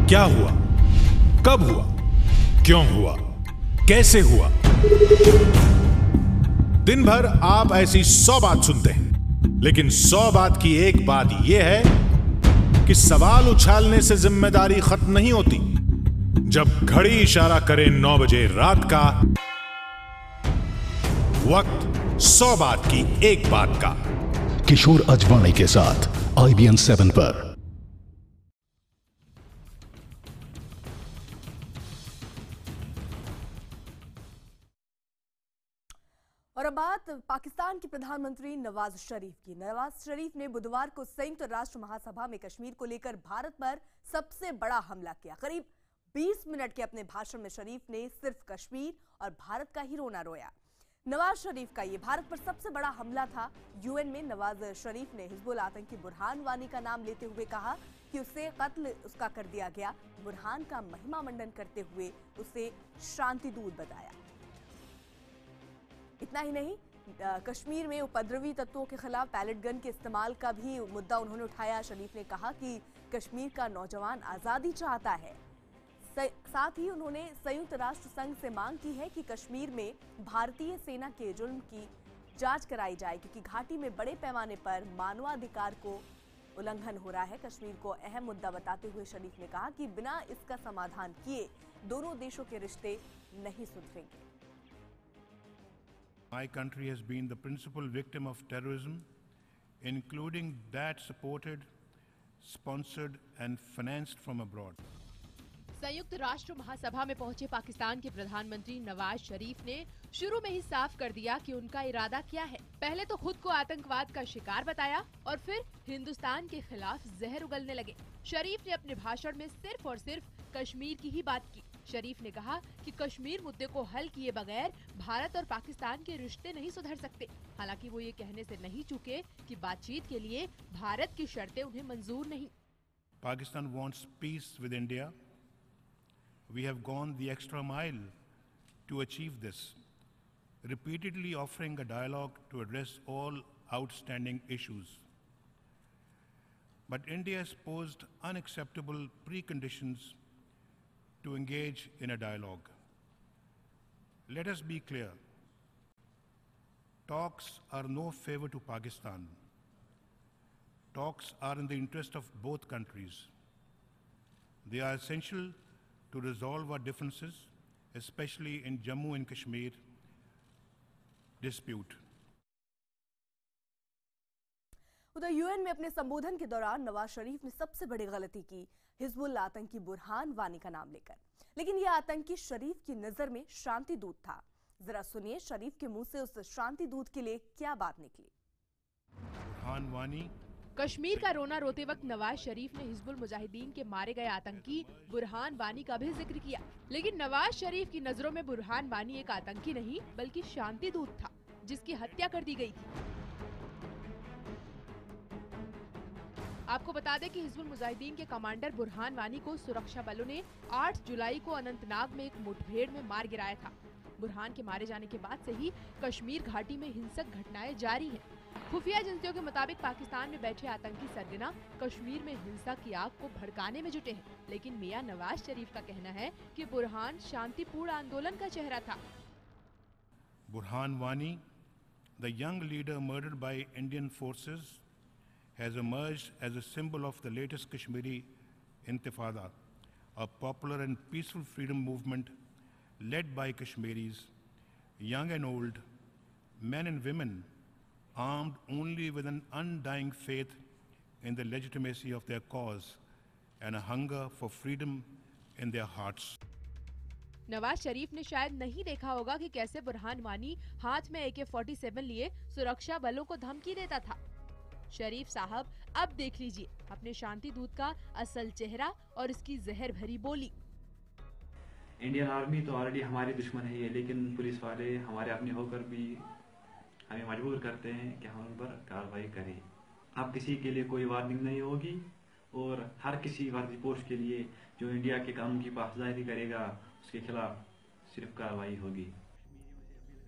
क्या हुआ, कब हुआ, क्यों हुआ, कैसे हुआ। दिन भर आप ऐसी 100 बात सुनते हैं, लेकिन 100 बात की एक बात यह है कि सवाल उछालने से जिम्मेदारी खत्म नहीं होती। जब घड़ी इशारा करे 9 बजे रात का, वक्त 100 बात की एक बात का। किशोर अजवाणी के साथ IBN 7 पर। और अब बात पाकिस्तान के प्रधानमंत्री नवाज शरीफ की। नवाज शरीफ ने बुधवार को संयुक्त राष्ट्र महासभा में कश्मीर को लेकर भारत पर सबसे बड़ा हमला किया। करीब 20 मिनट के अपने भाषण में शरीफ ने सिर्फ कश्मीर और भारत का ही रोना रोया। नवाज शरीफ का ये भारत पर सबसे बड़ा हमला था। UN में नवाज शरीफ ने हिजबुल आतंकी बुरहान वानी का नाम लेते हुए कहा कि उसे कत्ल उसका कर दिया गया। बुरहान का महिमा मंडन करते हुए उसे शांति दूत बताया। इतना ही नहीं, कश्मीर में उपद्रवी तत्वों के खिलाफ पैलेट गन के इस्तेमाल का भी मुद्दा उन्होंने उठाया। शरीफ ने कहा कि कश्मीर का नौजवान आजादी चाहता है। साथ ही उन्होंने संयुक्त राष्ट्र संघ से मांग की है कि कश्मीर में भारतीय सेना के जुर्म की जांच कराई जाए, क्योंकि घाटी में बड़े पैमाने पर मानवाधिकार को उल्लंघन हो रहा है। कश्मीर को अहम मुद्दा बताते हुए शरीफ ने कहा कि बिना इसका समाधान किए दोनों देशों के रिश्ते नहीं सुधरेंगे। My country has been the principal victim of terrorism, including that supported, sponsored and financed from abroad. संयुक्त राष्ट्र महासभा में पहुंचे पाकिस्तान के प्रधानमंत्री नवाज शरीफ ने शुरू में ही साफ कर दिया कि उनका इरादा क्या है। पहले तो खुद को आतंकवाद का शिकार बताया और फिर हिंदुस्तान के खिलाफ जहर उगलने लगे। शरीफ ने अपने भाषण में सिर्फ और सिर्फ कश्मीर की ही बात की। शरीफ ने कहा कि कश्मीर मुद्दे को हल किए बगैर भारत और पाकिस्तान के रिश्ते नहीं सुधर सकते। हालांकि वो ये कहने से नहीं चूके कि बातचीत के लिए भारत की शर्तें उन्हें मंजूर नहीं। Pakistan wants peace with India. We have gone the extra mile to achieve this, repeatedly offering a dialogue to address all outstanding issues. But India has posed unacceptable preconditions to engage in a dialogue. Let us be clear. Talks are no favor to Pakistan. Talks are in the interest of both countries. They are essential to resolve our differences, especially in Jammu and Kashmir dispute. उधर UN में अपने संबोधन के दौरान नवाज शरीफ ने सबसे बड़ी गलती की, हिजबुल आतंकी बुरहान वानी का नाम लेकर। लेकिन यह आतंकी शरीफ की नजर में शांति दूत था। जरा सुनिए शरीफ के मुंह से उस शांति दूत के लिए क्या बात निकली। बुरहान वानी। कश्मीर का रोना रोते वक्त नवाज शरीफ ने हिजबुल मुजाहिदीन के मारे गए आतंकी बुरहान वानी का भी जिक्र किया। लेकिन नवाज शरीफ की नजरों में बुरहान वानी एक आतंकी नहीं बल्कि शांति दूत था, जिसकी हत्या कर दी गई थी। आपको बता दें कि हिजबुल मुजाहिदीन के कमांडर बुरहान वानी को सुरक्षा बलों ने 8 जुलाई को अनंतनाग में एक मुठभेड़ में मार गिराया था। बुरहान के मारे जाने के बाद से ही कश्मीर घाटी में हिंसक घटनाएं जारी हैं। खुफिया एजेंसियों के मुताबिक पाकिस्तान में बैठे आतंकी सरगना कश्मीर में हिंसा की आग को भड़काने में जुटे हैं। लेकिन मियां नवाज शरीफ का कहना है कि बुरहान शांतिपूर्ण आंदोलन का चेहरा था। Burhan Wani, the young leader murdered by Indian forces, has emerged as a symbol of the latest Kashmiri Intifada, a popular and peaceful freedom movement led by Kashmiris, young and old, men and women, armed only with an undying faith in the legitimacy of their cause and a hunger for freedom in their hearts. Nawaz Sharif ने शायद नहीं देखा होगा कि कैसे बुरहान वानी हाथ में AK-47 लिए सुरक्षा बलों को धमकी देता था। शरीफ साहब अब देख लीजिए अपने शांति दूत का असल चेहरा और इसकी जहर भरी बोली। इंडियन आर्मी तो ऑलरेडी हमारे दुश्मन है ये, लेकिन पुलिस वाले हमारे अपने होकर भी हमें मजबूर करते हैं कि हम उन पर कार्रवाई करें। अब किसी के लिए कोई वार्निंग नहीं होगी और हर किसी वर्दी पोस्ट के लिए जो इंडिया के कानून की पासदारी करेगा उसके खिलाफ सिर्फ कार्रवाई होगी।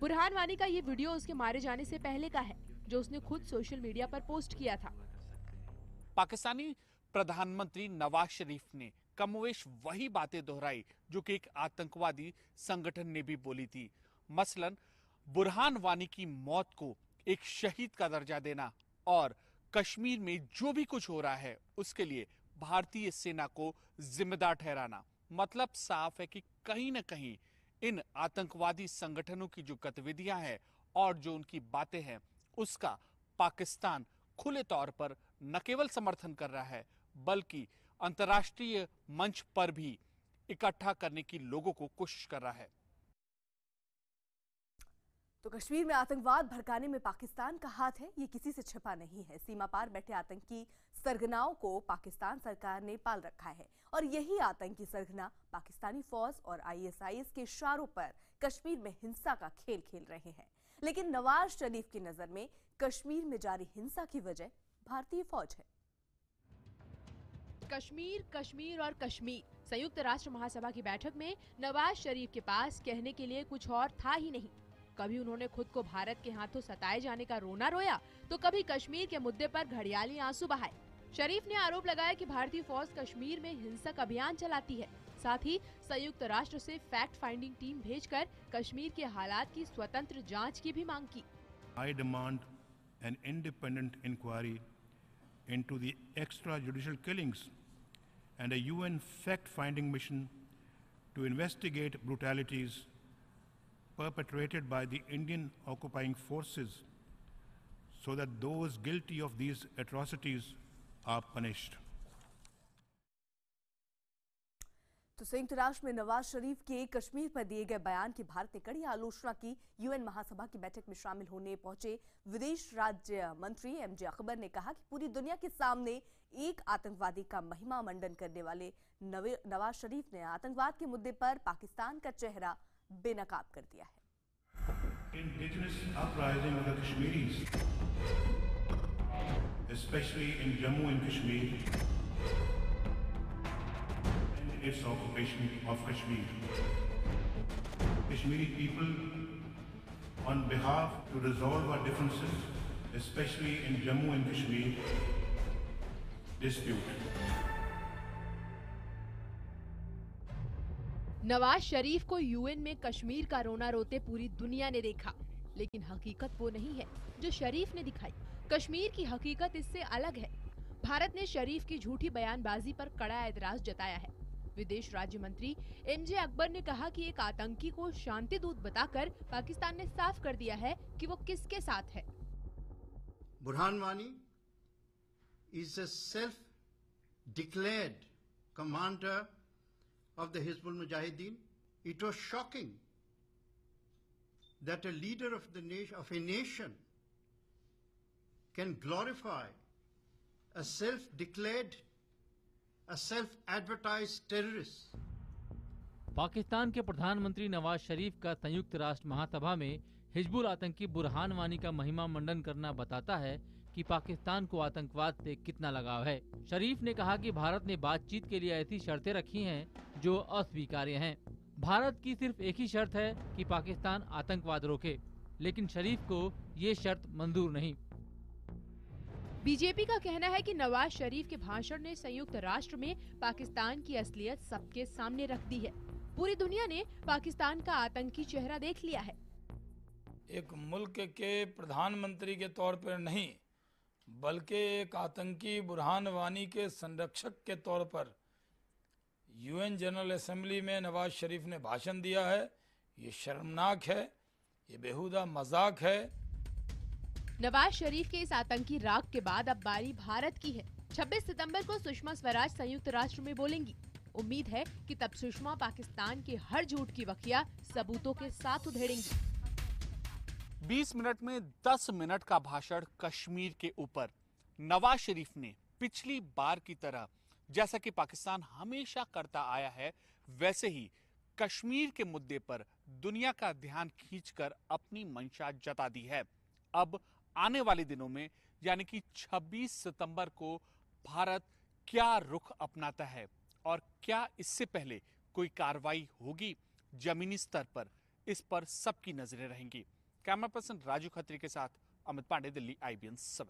बुरहान वानी का ये वीडियो उसके मारे जाने से पहले का है, जो उसने खुद सोशल मीडिया पर पोस्ट किया था। पाकिस्तानी प्रधानमंत्री नवाज शरीफ ने कमोवेश वही बातें दोहराई जो कि एक आतंकवादी संगठन ने भी बोली थी। मसलन बुरहान वानी की मौत को एक शहीद का दर्जा देना और कश्मीर में जो भी कुछ हो रहा है उसके लिए भारतीय सेना को जिम्मेदार ठहराना। मतलब साफ है कि कहीं ना कहीं इन आतंकवादी संगठनों की जो गतिविधियां हैं और जो उनकी बातें हैं उसका पाकिस्तान खुले तौर पर न केवल समर्थन कर रहा है बल्कि अंतर्राष्ट्रीय मंच पर भी इकट्ठा करने की लोगों को कोशिश कर रहा है। तो कश्मीर में आतंकवाद भड़काने में पाकिस्तान का हाथ है, ये किसी से छिपा नहीं है। सीमा पार बैठे आतंकी सरगनाओं को पाकिस्तान सरकार ने पाल रखा है और यही आतंकी सरगना पाकिस्तानी फौज और आईएसआईएस के इशारों पर कश्मीर में हिंसा का खेल खेल रहे हैं। लेकिन नवाज शरीफ की नजर में कश्मीर में जारी हिंसा की वजह भारतीय फौज है। कश्मीर, कश्मीर और कश्मीर। संयुक्त राष्ट्र महासभा की बैठक में नवाज शरीफ के पास कहने के लिए कुछ और था ही नहीं। कभी उन्होंने खुद को भारत के हाथों सताए जाने का रोना रोया तो कभी कश्मीर के मुद्दे पर घड़ियाली आंसू बहाए। शरीफ ने आरोप लगाया कि भारतीय फौज कश्मीर में हिंसक अभियान चलाती है। साथ ही संयुक्त राष्ट्र से फैक्ट फाइंडिंग टीम भेजकर कश्मीर के हालात की स्वतंत्र जांच की भी मांग की। I demand an independent inquiry into the extrajudicial killings and a UN fact-finding mission to investigate brutalities perpetrated by the Indian occupying forces so that those guilty of these atrocities are punished. तो संयुक्त राष्ट्र में नवाज शरीफ के कश्मीर पर दिए गए बयान की भारत ने कड़ी आलोचना की। यूएन महासभा की बैठक में शामिल होने पहुंचे विदेश राज्य मंत्री एमजे अकबर ने कहा कि पूरी दुनिया के सामने एक आतंकवादी का महिमा मंडन करने वाले नवाज शरीफ ने आतंकवाद के मुद्दे पर पाकिस्तान का चेहरा बेनकाब कर दिया है। Indigenous uprising of the Kashmiris, especially in Jammu and Kashmir, and its occupation of Kashmir. Kashmiri people, on behalf to resolve our differences, especially in Jammu and Kashmir dispute. Nawaz Sharif को यूएन में कश्मीर का रोना रोते पूरी दुनिया ने देखा, लेकिन हकीकत वो नहीं है जो शरीफ ने दिखाई। कश्मीर की हकीकत इससे अलग है। भारत ने शरीफ की झूठी बयानबाजी पर कड़ा एतराज जताया है। विदेश राज्य मंत्री एमजे अकबर ने कहा कि एक आतंकी को शांति दूत बताकर पाकिस्तान ने साफ कर दिया है कि वो किसके साथ है। Burhan Wani is a self-declared commander of the Hizbul Mujahideen. It was shocking that a leader of a nation can glorify a self-declared, a self-advertised terrorist. Pakistan के प्रधानमंत्री नवाज शरीफ का संयुक्त राष्ट्र महासभा में हिजबुल आतंकी बुरहान वानी का महिमा मंडन करना बताता है कि पाकिस्तान को आतंकवाद से कितना लगाव है। शरीफ ने कहा कि भारत ने बातचीत के लिए ऐसी शर्तें रखी हैं जो अस्वीकार्य हैं। भारत की सिर्फ एक ही शर्त है कि पाकिस्तान आतंकवाद रोके, लेकिन शरीफ को ये शर्त मंजूर नहीं। बीजेपी का कहना है कि नवाज शरीफ के भाषण ने संयुक्त राष्ट्र में पाकिस्तान की असलियत सबके सामने रख दी है। पूरी दुनिया ने पाकिस्तान का आतंकी चेहरा देख लिया है। एक मुल्क के प्रधानमंत्री के तौर पर नहीं, बल्कि एक आतंकी बुरहान वानी के संरक्षक के तौर पर यूएन जनरल असेंबली में नवाज शरीफ ने भाषण दिया है। ये शर्मनाक है, ये बेहुदा मजाक है। नवाज शरीफ के इस आतंकी राग के बाद अब बारी भारत की है। 26 सितंबर को सुषमा स्वराज संयुक्त राष्ट्र में बोलेंगी। उम्मीद है कि तब सुषमा पाकिस्तान के हर झूठ की वकिया सबूतों के साथ उधेड़ेंगी। 20 मिनट में 10 मिनट का भाषण कश्मीर के ऊपर। नवाज शरीफ ने पिछली बार की तरह, जैसा कि पाकिस्तान हमेशा करता आया है, वैसे ही कश्मीर के मुद्दे पर दुनिया का ध्यान खींचकर अपनी मंशा जता दी है। अब आने वाले दिनों में यानी कि 26 सितंबर को भारत क्या रुख अपनाता है और क्या इससे पहले कोई कार्रवाई होगी जमीनी स्तर पर, इस पर सबकी नजरें रहेंगी। कैमरा पर्सन राजू खत्री के साथ अमित पांडे, दिल्ली, IBN 7।